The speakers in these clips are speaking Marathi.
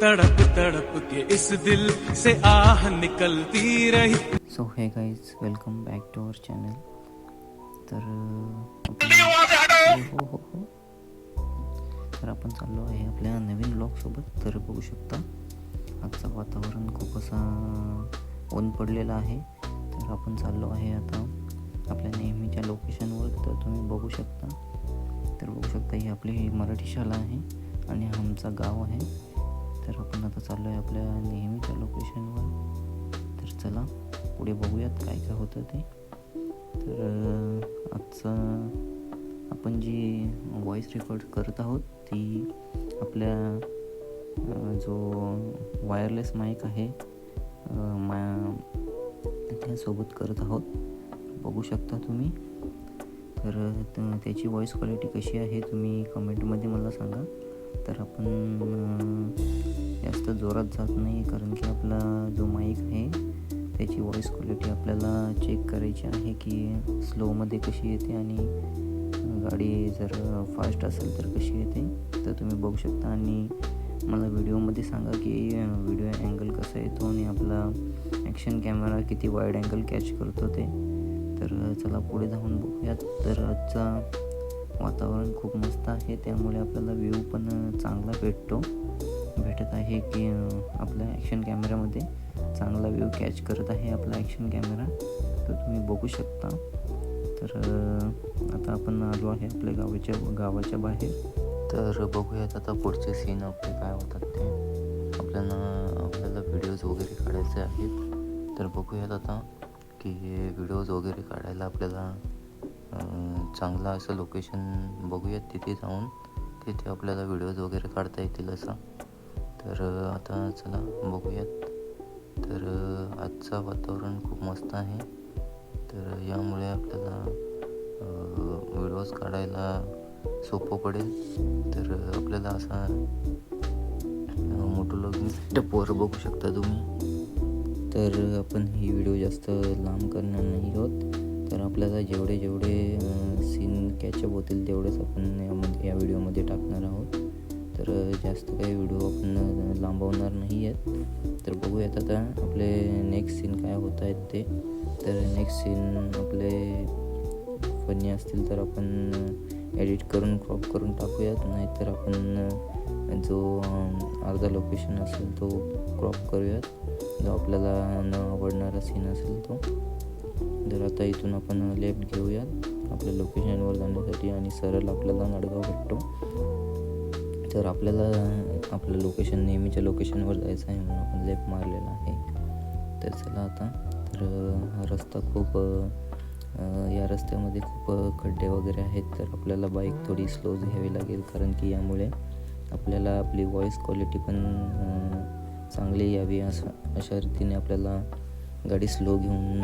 तड़प तड़प के इस दिल से आह निकलती रही। So hey guys, welcome back to our channel. तर आपण चाललो आहे आपल्या नवीन ब्लॉगसोबत. तर बघू शकता आजचं वातावरण खूप असा ऊन पडलेला आहे. तर आपण चाललो आहे आता आपल्या नेहमीच्या लोकेशनवर. तर तुम्ही बघू शकता. तर बघू शकता ही आपली मराठी शाळा आहे आणि हा आमचा गाव आहे. तर आपण आता चाललो आहे आपल्या नेहमीच्या लोकेशनवर. तर चला पुढे बघूयात काय काय होतं ते. तर आजचं आपण जी व्हॉईस रेकॉर्ड करत आहोत ती आपल्या जो वायरलेस माईक आहे त्यासोबत करत आहोत. बघू शकता तुम्ही. तर त्याची व्हॉईस क्वालिटी कशी आहे तुम्ही कमेंटमध्ये मला सांगा. तर आपण जास्त जोरात जात नाही, कारण की आपला जो माईक आहे त्याची व्हॉईस क्वालिटी आपल्याला चेक करायची आहे की स्लोमध्ये कशी येते आणि गाडी जर फास्ट असेल तर कशी येते. तर तुम्ही बघू शकता आणि मला व्हिडिओमध्ये सांगा की व्हिडिओ अँगल कसा येतो आणि आपला ॲक्शन कॅमेरा किती वाईड अँगल कॅच करतो ते. तर चला पुढे जाऊन बघूयात. तर आजचा वातावरण खूप मस्त आहे, त्यामुळे आपल्याला व्ह्यू पण चांगला भेटत आहे की आपल्या ॲक्शन कॅमेऱ्यामध्ये चांगला व्ह्यू कॅच करत आहे आपला ॲक्शन कॅमेरा. तर तुम्ही बघू शकता. तर आता आपण आलो आहे आपल्या गावाच्या बाहेर. तर बघूयात आता पुढचे सीन आपले काय होतात ते. आपल्याला व्हिडिओज वगैरे काढायचे आहेत. तर बघूयात आता की व्हिडिओज वगैरे काढायला आपल्याला चांगलं असं लोकेशन बघूयात. तिथे जाऊन तिथे आपल्याला व्हिडिओज वगैरे काढता येतील असं. तर आता चला बघूयात. तर आजचं वातावरण खूप मस्त आहे. तर यामुळे आपल्याला व्हिडिओज काढायला सोपं पडेल. तर आपल्याला असा मोटोलॉगिंग बघू शकता तुम्ही. तर आपण ही व्हिडिओ जास्त लांब करणार नाही आहोत. तर आपल्याला जेवढे सीन कॅचअप होतील तेवढेच आपण या व्हिडिओमध्ये टाकणार आहोत. तर जास्त काही व्हिडिओ आपण लांबवणार नाही आहेत. तर बघूयात आता आपले नेक्स्ट सीन काय होत आहेत ते. तर नेक्स्ट सीन आपले फनी असतील तर आपण एडिट करून क्रॉप करून टाकूयात. नाहीतर आपण जो अर्धा लोकेशन असेल तो क्रॉप करूयात, जो आपल्याला न आवडणारा सीन असेल तो. तर आता इथून आपण लेफ्ट घेऊयात आपल्या लोकेशनवर जाण्यासाठी आणि सरळ आपल्याला नडगाव भेटतो. तर आपल्याला आपलं लोकेशन नेहमीच्या लोकेशनवर जायचं आहे म्हणून आपण लेफ्ट मारलेला आहे. तर चला आता. तर हा रस्ता खूप या रस्त्यामध्ये खूप खड्डे वगैरे आहेत. तर आपल्याला बाईक थोडी स्लो घ्यावी लागेल, कारण की यामुळे आपल्याला आपली व्हॉईस क्वालिटी पण चांगली यावी. अशा रीतीने आपल्याला गाडी स्लो घेऊन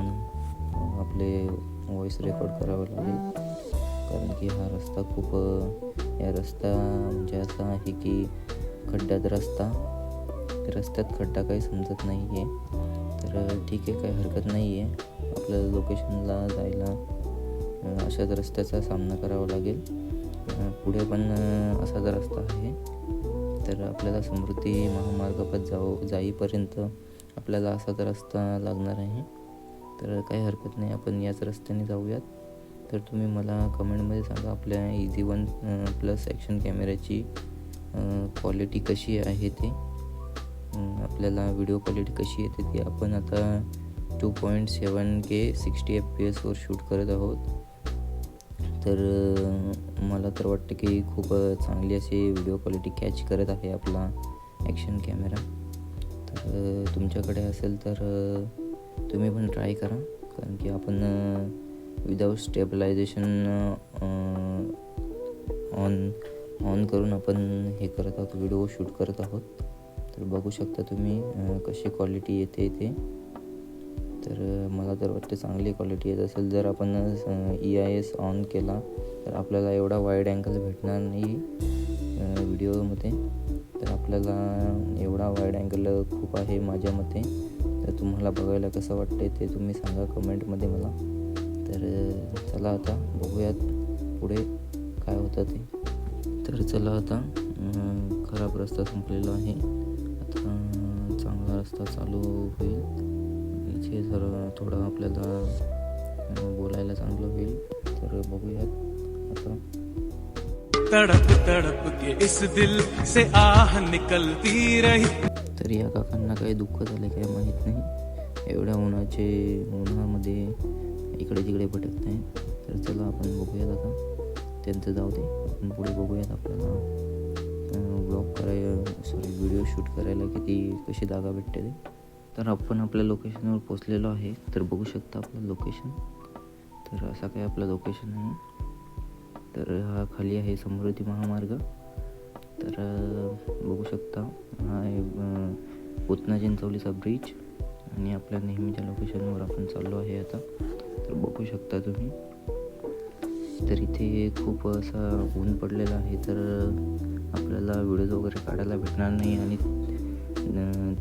आपले व्हॉईस रेकॉर्ड करावं लागेल. कारण की हा रस्ता या रस्ता म्हणजे असा आहे की खड्ड्यात रस्त्यात खड्डा काही समजत नाही आहे. तर ठीक आहे, काही हरकत नाही आहे. आपल्याला लोकेशनला जायला अशाच रस्त्याचा सामना करावा लागेल. पुढे पण असाच रस्ता आहे. तर आपल्याला समृद्धी महामार्गावर जाईपर्यंत आपल्याला असाच रस्ता लागणार आहे. तर काही हरकत नाही, आपण याच रस्त्याने जाऊयात. तर तुम्ही मला कमेंटमध्ये सांगा आपल्या EZ1+ ॲक्शन कॅमेऱ्याची क्वालिटी कशी आहे ते. आपल्याला व्हिडिओ क्वालिटी कशी येते ती. आपण आता 2.7K 60 FPS वर शूट करत आहोत. तर मला तर वाटतं की खूप चांगली अशी व्हिडिओ क्वालिटी कॅच करत आहे आपला ॲक्शन कॅमेरा. तर तुमच्याकडे असेल तर तुम्ही पण ट्राय करा, कारण की आपण विदाऊट स्टेबलायझेशन ऑन करून आपण हे करत आहोत, व्हिडिओ शूट करत आहोत. तर बघू शकता तुम्ही कशी क्वालिटी येते ते. तर मला तर वाटतं चांगली क्वालिटी येत असेल. जर आपण EIS ऑन केला तर आपल्याला एवढा वाईड अँगल भेटणार नाही व्हिडिओमध्ये. तर आपल्याला एवढा वाईड अँगल खूप आहे माझ्या मते. तर तुम्हाला बघायला कसं वाटतं ते तुम्ही सांगा कमेंटमध्ये मला. तर चला आता बघूयात पुढे काय होतं ते. तर चला आता खराब रस्ता संपलेला आहे. आता चांगला रस्ता चालू होईल. इथे जर थोडं आपल्याला बोलायला चांगलं होईल. तर बघूयात आता. तड़प तड़प के इस दिल से आह निकलती रही. तर या काकांना काही दुःख झाले काय माहीत नाही. एवढ्या उन्हामध्ये इकडे तिकडे भटकत नाही. तर चला आपण बघूयात आता. त्यांचं जाऊ दे, आपण पुढे बघूयात. आपल्याला व्हिडिओ शूट करायला कशी जागा भेटते ते. तर आपण आपल्या लोकेशनवर पोचलेलो आहे. तर बघू शकता आपलं लोकेशन. तर असा काय आपलं लोकेशन आहे. तर हा खाली आहे समृद्धी महामार्ग. तर बघू शकता हा आहे पुतना चिंचवलीचा ब्रिज. आणि आपल्या नेहमीच्या लोकेशनवर आपण चाललो आहे आता. तर बघू शकता तुम्ही. तर इथे खूप असा ऊन पडलेला आहे. तर आपल्याला व्हिडिओज वगैरे काढायला भेटणार नाही. आणि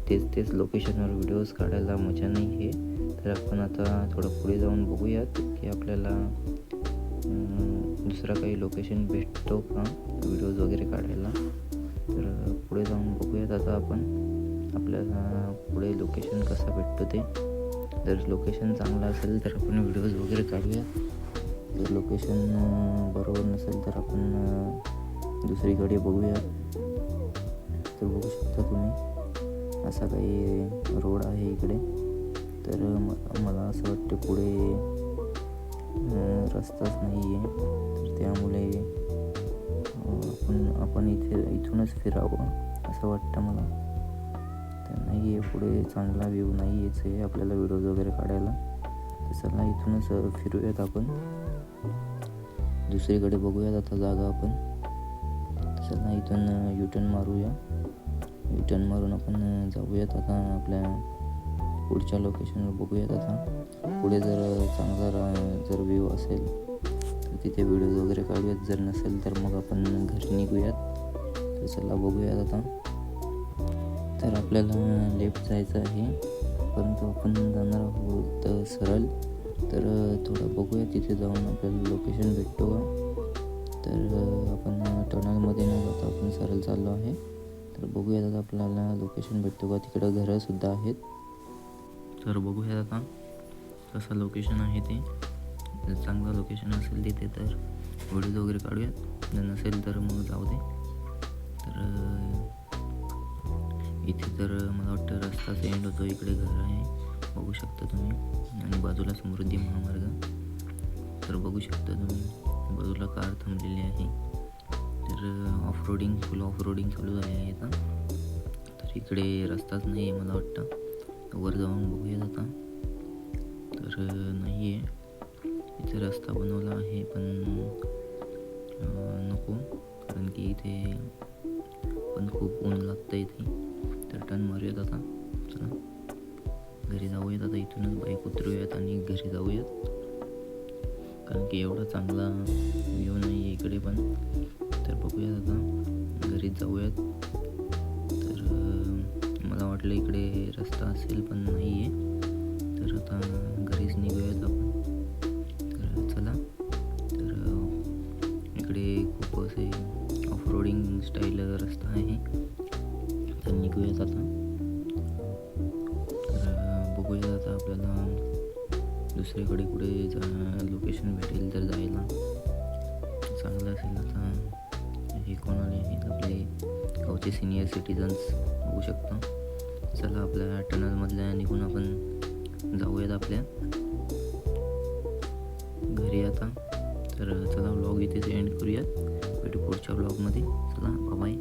तेच लोकेशनवर व्हिडिओज काढायला मजा नाही आहे. तर आपण आता थोडं पुढे जाऊन बघूयात की आपल्याला दुसरा काही लोकेशन भेटतो का व्हिडिओज वगैरे काढायला. तर पुढे जाऊन बघूयात आता आपण आपल्याला पुढे लोकेशन कसं भेटतो ते. जर लोकेशन चांगलं असेल तर आपण व्हिडिओज वगैरे काढूयात. जर लोकेशन बरोबर नसेल तर आपण दुसरीकडे बघूया. तर बघू शकता तुम्ही असा काही रोड आहे इकडे. तर मला असं वाटतं पुढे रस्ताच नाही आहे. तर त्यामुळे आपण इथूनच फिरावं असं वाटतं मला. तर नाही आहे पुढे चांगला व्ह्यू नाही आहेच आहे आपल्याला व्हिडिओज वगैरे काढायला. तर चला इथूनच फिरूयात आपण. दुसरीकडे बघूयात आता जागा आपण. चला इथून युटर्न मारूया. युटर्न मारून आपण जाऊयात आता आपल्या पुढच्या लोकेशनवर बघूयात आता. पुढे जर चांगला जर व्ह्यू असेल तर तिथे व्हिडिओज वगैरे काढूयात. जर नसेल तर मग आपण घरी निघूयात. तर चला बघूयात आता. तर आपल्याला लेफ्ट जायचं आहे परंतु आपण जाणार आहोत सरळ. तर थोडं बघूया तिथे जाऊन आपल्याला लोकेशन भेटतो का. तर आपण टनलमध्ये न जाता आपण सरळ चाललो आहे. तर बघूयात आता आपल्याला लोकेशन भेटतो का. तिकडं घरंसुद्धा आहेत. तर बघूयात आता कसं लोकेशन आहे ते. जर चांगलं लोकेशन असेल तिथे तर व्हिडिओज वगैरे काढूयात. जर नसेल तर मग जाऊ दे. तर इथे तर मला वाटतं रस्ताच एंड होतो. इकडे घर आहे बघू शकता तुम्ही. आणि बाजूला समृद्धी महामार्ग. तर बघू शकता तुम्ही बाजूला कार थांबलेली आहे. तर फुल ऑफ रोडिंग चालू झाली आहे आता. तर इकडे रस्ताच नाही आहे मला वाटतं. वर जाऊन बघूयात आता. तर नाही आहे इथे रस्ता बनवला आहे पण नको, कारण की इथे पण खूप ऊन लागतं इथे. तर टर्न मारूयात आता. चला घरी जाऊयात आता. इथूनच बाईक उतरूयात आणि घरी जाऊयात, कारण की एवढा चांगला व्ह्यू नाही आहे इकडे पण. तर बघूयात आता घरीच जाऊयात. तर मला वाटलं इकडे रस्ता असेल पण नाही आहे. तर आता घरीच निघूयात आपण. तर चला. तर इकडे खूप असे ऑफ रोडिंग स्टाईल रस्ता आहे. तर निघूयात आता. तर बघूयात आता आपल्याला दुसरीकडे कुठे लोकेशन भेटेल तर जायला चांगलं असेल. आता हे कोणाले आहेत आपले गावचे सिनियर सिटीजन्स होऊ शकता. चला आपल्या टनलमधल्या निघून आपण जाऊयात आपल्या घरी आता. तर चला व्लॉग इथेच एंड करूयात. भेटू पुढच्या व्लॉगमध्ये. चला बाय.